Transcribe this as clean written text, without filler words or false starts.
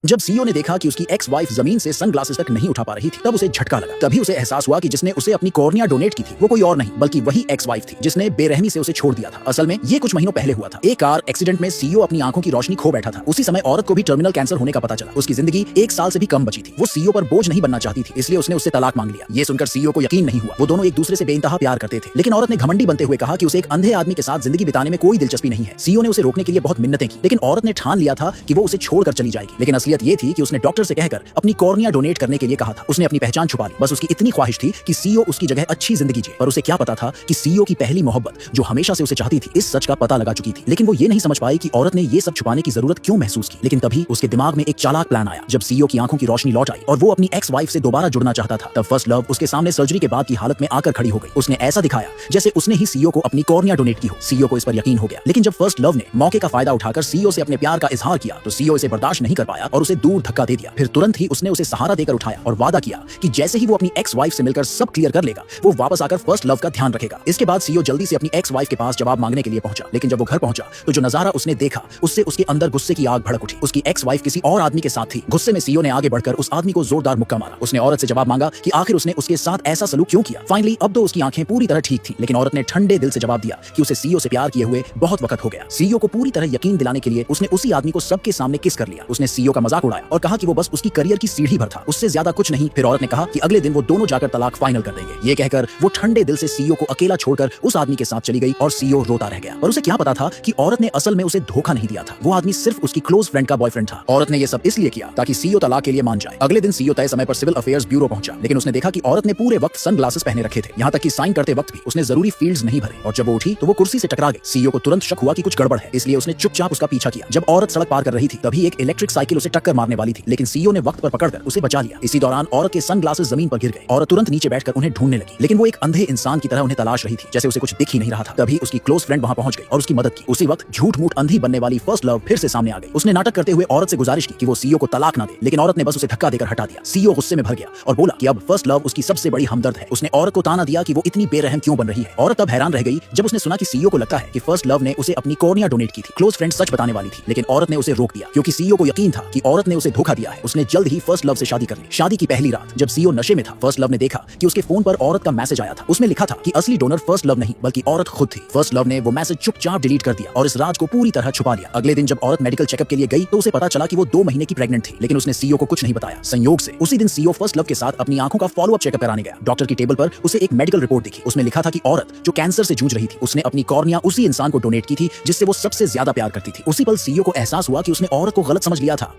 जब सीईओ ने देखा कि उसकी एक्स वाइफ जमीन से सनग्लासेस तक नहीं उठा पा रही थी, तब उसे झटका लगा। तभी उसे एहसास हुआ कि जिसने उसे अपनी कॉर्निया डोनेट की थी वो कोई और नहीं बल्कि वही एक्स वाइफ थी जिसने बेरहमी से उसे छोड़ दिया था। असल में ये कुछ महीनों पहले हुआ था। एक कार एक्सीडेंट में सीईओ अपनी आंखों की रोशनी खो बैठा था। उसी समय औरत को भी टर्मिनल कैंसर होने का पता चला। उसकी जिंदगी 1 साल से भी कम बची थी। वो सीईओ पर बोझ नहीं बनना चाहती थी, इसलिए उसने उससे तलाक मांग लिया। ये सुनकर सीईओ को यकीन नहीं हुआ। वो दोनों एक दूसरे से बेइंतहा प्यार करते थे, लेकिन औरत ने घमंडी बनते हुए कहा कि उसे एक अंधे आदमी के साथ जिंदगी बिताने में कोई दिलचस्पी नहीं है। सीईओ ने उसे रोकने के लिए बहुत मिन्नतें की, लेकिन औरत ने ठान लिया था कि वो उसे छोड़कर चली जाएगी। लेकिन असलियत ये थी कि उसने डॉक्टर से कहकर अपनी कॉर्निया डोनेट करने के लिए कहा था। उसने अपनी पहचान छुपा ली। बस उसकी इतनी ख्वाहिश थी कि सीईओ उसकी जगह अच्छी जिंदगी जिए। पर उसे क्या पता था कि सीईओ की पहली मोहब्बत, जो हमेशा से उसे चाहती थी, इस सच का पता लगा चुकी थी। लेकिन वो ये नहीं समझ पाई कि औरत ने ये सब छुपाने की जरूरत क्यों महसूस की। लेकिन तभी उसके दिमाग में एक चालाक प्लान आया। जब सीईओ की आंखों की रोशनी लौट आई और वो अपनी एक्स वाइफ से दोबारा जुड़ना चाहता था, तब फर्स्ट लव उसके सामने सर्जरी के बाद की हालत में आकर खड़ी हो गई। उसने ऐसा दिखाया जैसे उसने ही सीईओ को अपनी कॉर्निया डोनेट की हो। सीईओ को इस पर यकीन हो गया। लेकिन जब फर्स्ट लव ने मौके का फायदा उठाकर सीईओ से अपने प्यार का इजहार किया, तो सीईओ इसे बर्दाश्त नहीं कर पाया और उसे दूर धक्का दे दिया। फिर तुरंत ही उसने उसे सहारा देकर उठाया और वादा किया कि जैसे ही वो अपनी एक्स वाइफ से मिलकर सब क्लियर कर लेगा, वो वापस आकर फर्स्ट लव का ध्यान रखेगा। इसके बाद सीईओ जल्दी से अपनी एक्स वाइफ के पास जवाब मांगने के लिए पहुंचा। लेकिन जब वो घर पहुंचा तो जो नजारा उसने देखा, उससे उसके अंदर गुस्से की आग भड़क उठी। उसकी एक्स वाइफ किसी और आदमी के साथ थी। गुस्से में सीईओ ने आगे बढ़कर उस आदमी को जोरदार मुक्का मारा। उसने औरत से जवाब मांगा कि आखिर उसने उसके साथ ऐसा सलूक क्यों किया। फाइनली अब तो उसकी आंखें पूरी तरह ठीक थी, लेकिन औरत ने ठंडे दिल से जवाब दिया कि उसे सीईओ से प्यार किए हुए बहुत वक्त हो गया। सीईओ को पूरी तरह यकीन दिलाने के लिए उसने उसी आदमी को सबके सामने किस कर लिया। उसने सीईओ का मजाक उड़ाया और कहा कि वो बस उसकी करियर की सीढ़ी भर था, उससे ज्यादा कुछ नहीं। फिर औरत ने कहा कि अगले दिन वो दोनों जाकर तलाक फाइनल कर देंगे। ये कहकर वो ठंडे दिल से सीईओ को अकेला छोड़कर उस आदमी के साथ चली गई और सीईओ रोता रह गया। और उसे क्या पता था कि औरत ने असल में उसे धोखा नहीं दिया था। वो आदमी सिर्फ उसकी क्लोज फ्रेंड का बॉयफ्रेंड था। औरत ने ये सब इसलिए किया ताकि सीईओ तलाक के लिए मान जाए। अगले दिन सीईओ तय समय पर सिविल अफेयर्स ब्यूरो पहुंचा, लेकिन उसने देखा कि औरत ने पूरे वक्त सनग्लासेस पहने रखे थे। यहाँ तक कि साइन करते वक्त भी उसने जरूरी फील्ड्स नहीं भरे। और जब वो उठी तो वो कुर्सी से टकरा गई। सीईओ को तुरंत शक हुआ कि कुछ गड़बड़ है, इसलिए उसने चुपचाप उसका पीछा किया। जब औरत सड़क पार कर रही थी, तभी एक इलेक्ट्रिक साइकिल उसे टक्कर मारने वाली थी, लेकिन सीईओ ने वक्त पर पकड़कर उसे बचा लिया। इसी दौरान औरत के सनग्लासेस जमीन पर गिर गए। औरत तुरंत नीचे बैठकर उन्हें ढूंढने लगी, लेकिन वो एक अंधे इंसान की तरह उन्हें तलाश रही थी, जैसे उसे कुछ दिख ही नहीं रहा था। तभी उसकी क्लोज फ्रेंड वहां पहुंच गई और उसकी मदद की। उसी वक्त झूठ मूठ अंधी बनने वाली फर्स्ट लव फिर से सामने आ गई। उसने नाटक करते हुए औरत से गुजारिश की कि वो सीईओ को तलाक ना दे, लेकिन औरत ने बस उसे धक्का देकर हटा दिया। सीईओ गुस्से में भर गया और बोला कि अब फर्स्ट लव उसकी सबसे बड़ी हमदर्द है। उसने औरत को ताना दिया कि वो इतनी बेरहम क्यों बन रही है। औरत अब हैरान रह गई जब उसने सुना कि सीईओ को लगता है कि फर्स्ट लव ने उसे अपनी कॉर्निया डोनेट की थी। क्लोज फ्रेंड सच बताने वाली थी, लेकिन औरत ने उसे रोक दिया क्योंकि सीईओ को यकीन था कि औरत ने उसे धोखा दिया है। उसने जल्द ही फर्स्ट लव से शादी कर ली। शादी की पहली रात जब सीईओ नशे में था, फर्स्ट लव ने देखा कि उसके फोन पर औरत का मैसेज आया था। उसमें लिखा था कि असली डोनर फर्स्ट लव नहीं बल्कि औरत खुद थी। फर्स्ट लव ने वो मैसेज चुपचाप डिलीट कर दिया और इस राज को पूरी तरह छुपा लिया। अगले दिन जब औरत मेडिकल चेकअप के लिए गई तो उसे पता चला कि वो 2 महीने की प्रेग्नेंट थी, लेकिन उसने सीईओ को कुछ नहीं बताया। संयोग से उसी दिन सीईओ फर्स्ट लव के साथ अपनी आंखों का फॉलोअप चेकअप कराने गया। डॉक्टर की टेबल पर उसे एक मेडिकल रिपोर्ट दिखी। उसमें लिखा था कि औरत जो कैंसर से जूझ रही थी, उसने अपनी कॉर्निया उसी इंसान को डोनेट की थी जिससे वो सबसे ज्यादा प्यार करती थी। उसी पल सीईओ को एहसास हुआ कि उसने औरत को गलत समझ लिया था।